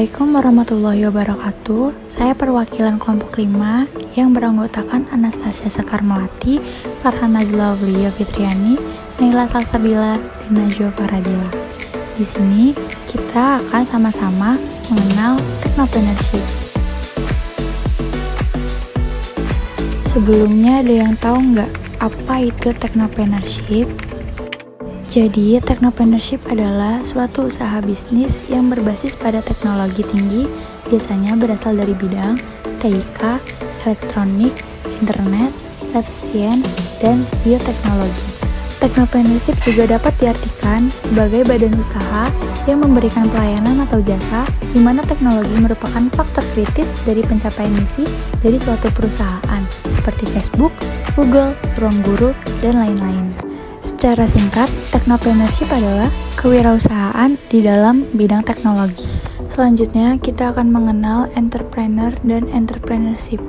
Assalamualaikum warahmatullahi wabarakatuh. Saya perwakilan kelompok 5 yang beranggotakan Anastasia Sekar Melati, Farhan Nazla Aulia Fitriani, Naila Salsabila, dan Najwa Faradila. Di sini kita akan sama-sama mengenal technopreneurship. Sebelumnya ada yang tahu nggak apa itu technopreneurship? Jadi, technopreneurship adalah suatu usaha bisnis yang berbasis pada teknologi tinggi, biasanya berasal dari bidang TIK, elektronik, internet, life science, dan bioteknologi. Technopreneurship juga dapat diartikan sebagai badan usaha yang memberikan pelayanan atau jasa di mana teknologi merupakan faktor kritis dari pencapaian misi dari suatu perusahaan seperti Facebook, Google, Ruang Guru, dan lain-lain. Secara singkat, technopreneurship adalah kewirausahaan di dalam bidang teknologi. Selanjutnya, kita akan mengenal entrepreneur dan entrepreneurship.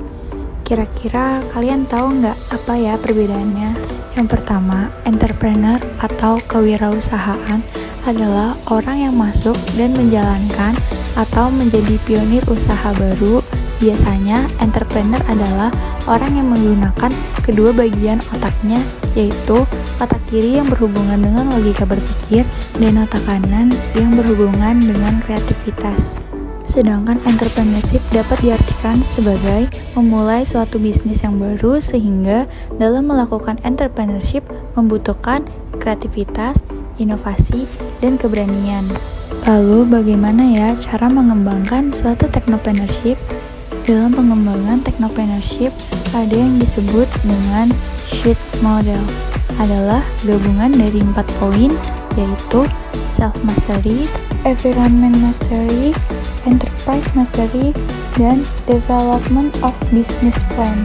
Kira-kira kalian tahu nggak apa ya perbedaannya? Yang pertama, entrepreneur atau kewirausahaan adalah orang yang masuk dan menjalankan atau menjadi pionir usaha baru. Biasanya, entrepreneur adalah orang yang menggunakan kedua bagian otaknya, yaitu otak kiri yang berhubungan dengan logika berpikir dan otak kanan yang berhubungan dengan kreativitas. Sedangkan entrepreneurship dapat diartikan sebagai memulai suatu bisnis yang baru, sehingga dalam melakukan entrepreneurship membutuhkan kreativitas, inovasi, dan keberanian. Lalu bagaimana ya cara mengembangkan suatu technopreneurship? Dalam pengembangan technopreneurship ada yang disebut dengan SHIT model, adalah gabungan dari 4 poin, yaitu self-mastery, environment mastery, enterprise mastery, dan development of business plan.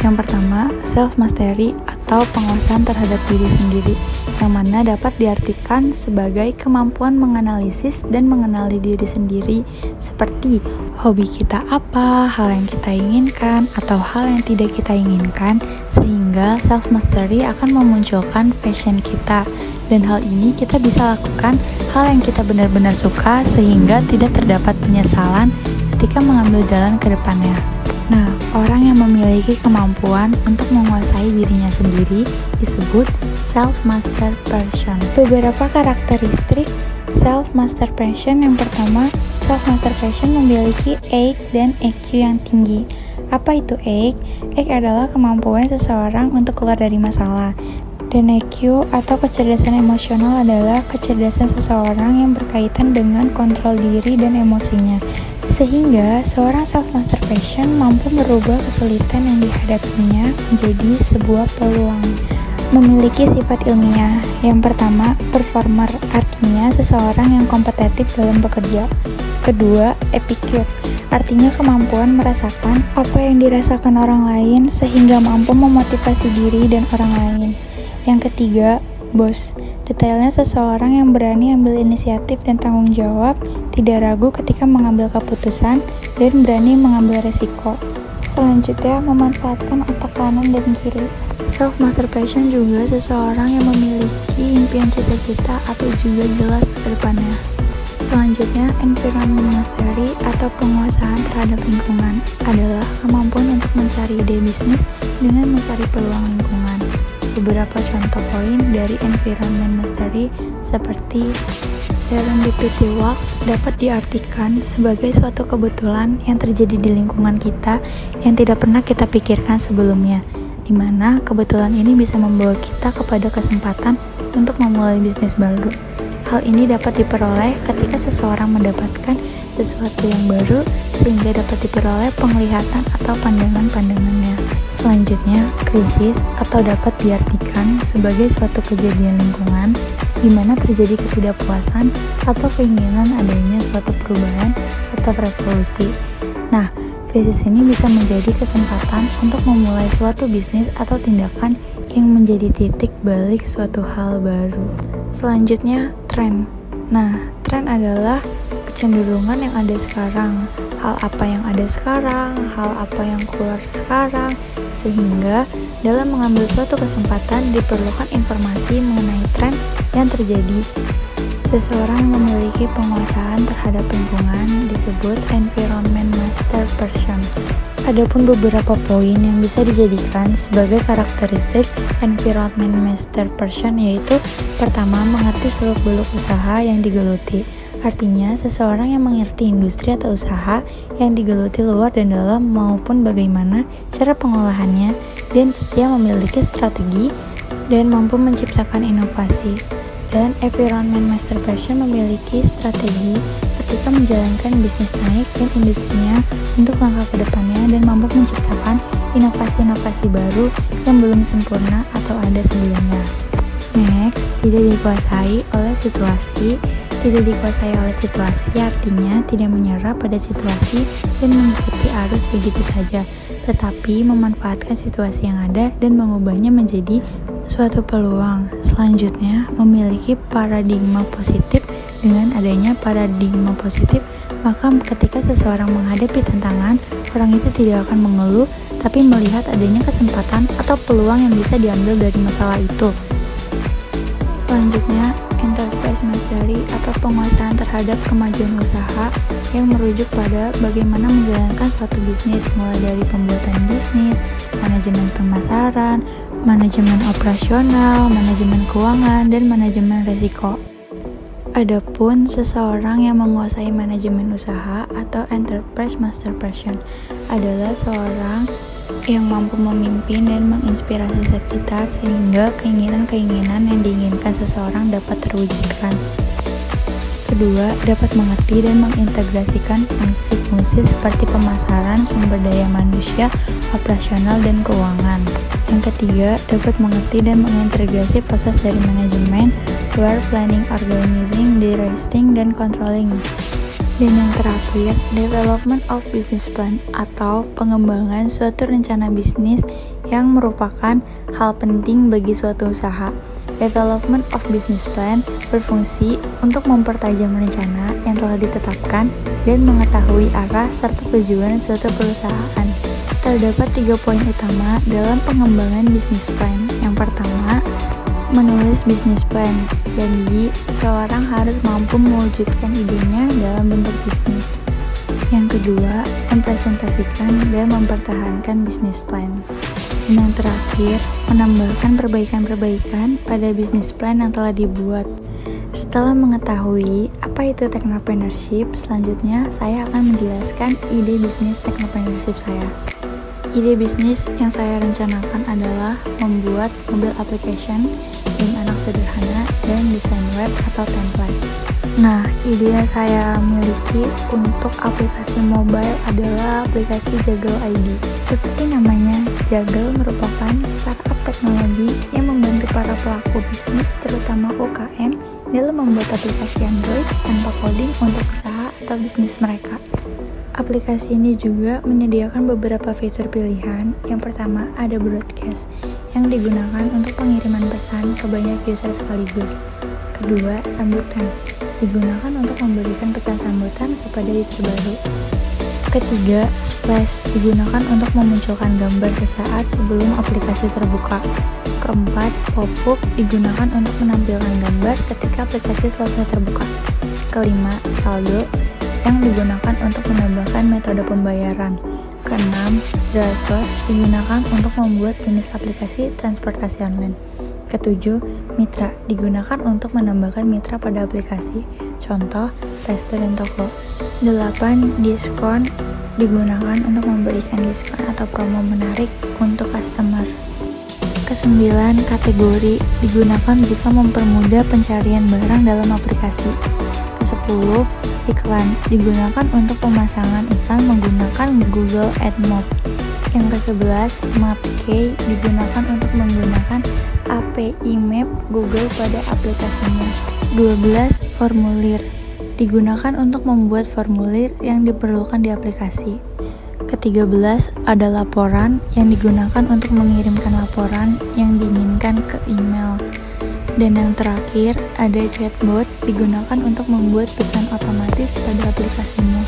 Yang pertama, self-mastery atau penguasaan terhadap diri sendiri, yang mana dapat diartikan sebagai kemampuan menganalisis dan mengenali diri sendiri, seperti hobi kita apa, hal yang kita inginkan, atau hal yang tidak kita inginkan, sehingga self-mastery akan memunculkan passion kita. Dan hal ini kita bisa lakukan hal yang kita benar-benar suka, sehingga tidak terdapat penyesalan ketika mengambil jalan ke depannya. Nah, orang yang memiliki kemampuan untuk menguasai dirinya sendiri disebut self-master person. Beberapa karakteristik self-master person: yang pertama, self-master person memiliki EQ dan EQ yang tinggi. Apa itu EQ? EQ adalah kemampuan seseorang untuk keluar dari masalah. Dan EQ atau kecerdasan emosional adalah kecerdasan seseorang yang berkaitan dengan kontrol diri dan emosinya. Sehingga seorang self-master person mampu merubah kesulitan yang dihadapinya menjadi sebuah peluang. Memiliki sifat ilmiah. Yang pertama, performer, artinya seseorang yang kompetitif dalam bekerja. Kedua, epicure, artinya kemampuan merasakan apa yang dirasakan orang lain sehingga mampu memotivasi diri dan orang lain. Yang ketiga, boss, detailnya seseorang yang berani ambil inisiatif dan tanggung jawab, tidak ragu ketika mengambil keputusan, dan berani mengambil resiko. Selanjutnya, memanfaatkan otak kanan dan kiri. Self-master passion juga seseorang yang memiliki impian cita-cita atau juga jelas ke depannya. Selanjutnya, environment mastery atau penguasaan terhadap lingkungan adalah kemampuan untuk mencari ide bisnis dengan mencari peluang lingkungan. Beberapa contoh poin dari environment mastery seperti serendipity walk dapat diartikan sebagai suatu kebetulan yang terjadi di lingkungan kita yang tidak pernah kita pikirkan sebelumnya, di mana kebetulan ini bisa membawa kita kepada kesempatan untuk memulai bisnis baru. Hal ini dapat diperoleh ketika seseorang mendapatkan sesuatu yang baru, sehingga dapat diperoleh penglihatan atau pandangan-pandangannya. Selanjutnya, krisis atau dapat diartikan sebagai suatu kejadian lingkungan di mana terjadi ketidakpuasan atau keinginan adanya suatu perubahan atau revolusi. Nah, krisis ini bisa menjadi kesempatan untuk memulai suatu bisnis atau tindakan yang menjadi titik balik suatu hal baru. Selanjutnya, tren. Nah, tren adalah kecenderungan yang ada sekarang, hal apa yang ada sekarang, hal apa yang keluar sekarang, sehingga dalam mengambil suatu kesempatan diperlukan informasi mengenai tren yang terjadi. Seseorang memiliki penguasaan terhadap lingkungan disebut environment master person. Adapun beberapa poin yang bisa dijadikan sebagai karakteristik environment master person yaitu pertama, mengerti seluk-beluk usaha yang digeluti. Artinya, seseorang yang mengerti industri atau usaha yang digeluti luar dan dalam maupun bagaimana cara pengolahannya dan setia memiliki strategi dan mampu menciptakan inovasi. Dan environment master person memiliki strategi ketika menjalankan bisnis naik dan industrinya untuk langkah ke depannya dan mampu menciptakan inovasi-inovasi baru yang belum sempurna atau ada sebelumnya. Next, tidak dikuasai oleh situasi. Tidak dikuasai oleh situasi artinya tidak menyerah pada situasi dan mengikuti arus begitu saja, tetapi memanfaatkan situasi yang ada dan mengubahnya menjadi suatu peluang. Selanjutnya, memiliki paradigma positif. Dengan adanya paradigma positif, maka ketika seseorang menghadapi tantangan, orang itu tidak akan mengeluh, tapi melihat adanya kesempatan atau peluang yang bisa diambil dari masalah itu. Selanjutnya, enterprise mastery atau penguasaan terhadap kemajuan usaha yang merujuk pada bagaimana menjalankan suatu bisnis, mulai dari pembuatan bisnis, manajemen pemasaran, manajemen operasional, manajemen keuangan, dan manajemen risiko. Adapun seseorang yang menguasai manajemen usaha atau enterprise master person adalah seorang yang mampu memimpin dan menginspirasi sekitar sehingga keinginan-keinginan yang diinginkan seseorang dapat terwujudkan. Kedua, dapat mengerti dan mengintegrasikan fungsi-fungsi seperti pemasaran, sumber daya manusia, operasional, dan keuangan. Yang ketiga, dapat mengerti dan mengintegrasi proses dari manajemen, where planning, organizing, directing, dan controlling. Dan yang terakhir, development of business plan atau pengembangan suatu rencana bisnis yang merupakan hal penting bagi suatu usaha. Development of business plan berfungsi untuk mempertajam rencana yang telah ditetapkan dan mengetahui arah serta tujuan suatu perusahaan. Terdapat 3 poin utama dalam pengembangan business plan. Yang pertama, menulis business plan. Jadi, seseorang harus mampu mewujudkan idenya dalam bentuk bisnis. Yang kedua, mempresentasikan dan mempertahankan business plan. Dan yang terakhir, menambahkan perbaikan-perbaikan pada business plan yang telah dibuat. Setelah mengetahui apa itu technopreneurship, selanjutnya saya akan menjelaskan ide bisnis technopreneurship saya. Ide bisnis yang saya rencanakan adalah membuat mobil application, game anak sederhana, dan desain web atau template. Nah, ide yang saya miliki untuk aplikasi mobile adalah aplikasi Jagal ID. Seperti namanya, Jagal merupakan startup teknologi yang membantu para pelaku bisnis, terutama UKM, dalam membuat aplikasi Android tanpa coding untuk usaha atau bisnis mereka. Aplikasi ini juga menyediakan beberapa fitur pilihan. Yang pertama, ada broadcast yang digunakan untuk pengiriman pesan ke banyak user sekaligus. Kedua, sambutan digunakan untuk memberikan pesan sambutan kepada user baru. Ketiga, splash digunakan untuk memunculkan gambar sesaat sebelum aplikasi terbuka. Keempat, pop-up digunakan untuk menampilkan gambar ketika aplikasi selesai terbuka. Kelima, saldo yang digunakan untuk menambahkan metode pembayaran. Keenam, driver digunakan untuk membuat jenis aplikasi transportasi online. Ketujuh, mitra digunakan untuk menambahkan mitra pada aplikasi, contoh resto dan toko. 8. Diskon digunakan untuk memberikan diskon atau promo menarik untuk customer. 9. Kategori digunakan jika mempermudah pencarian barang dalam aplikasi. 10. Iklan digunakan untuk pemasangan iklan menggunakan Google AdMob. Yang ke-11, Mapkey digunakan untuk menggunakan API Map Google pada aplikasinya. 12. Formulir digunakan untuk membuat formulir yang diperlukan di aplikasi. Ke-13, ada laporan yang digunakan untuk mengirimkan laporan yang diinginkan ke email. Dan yang terakhir, ada chatbot digunakan untuk membuat pesan otomatis pada aplikasimu.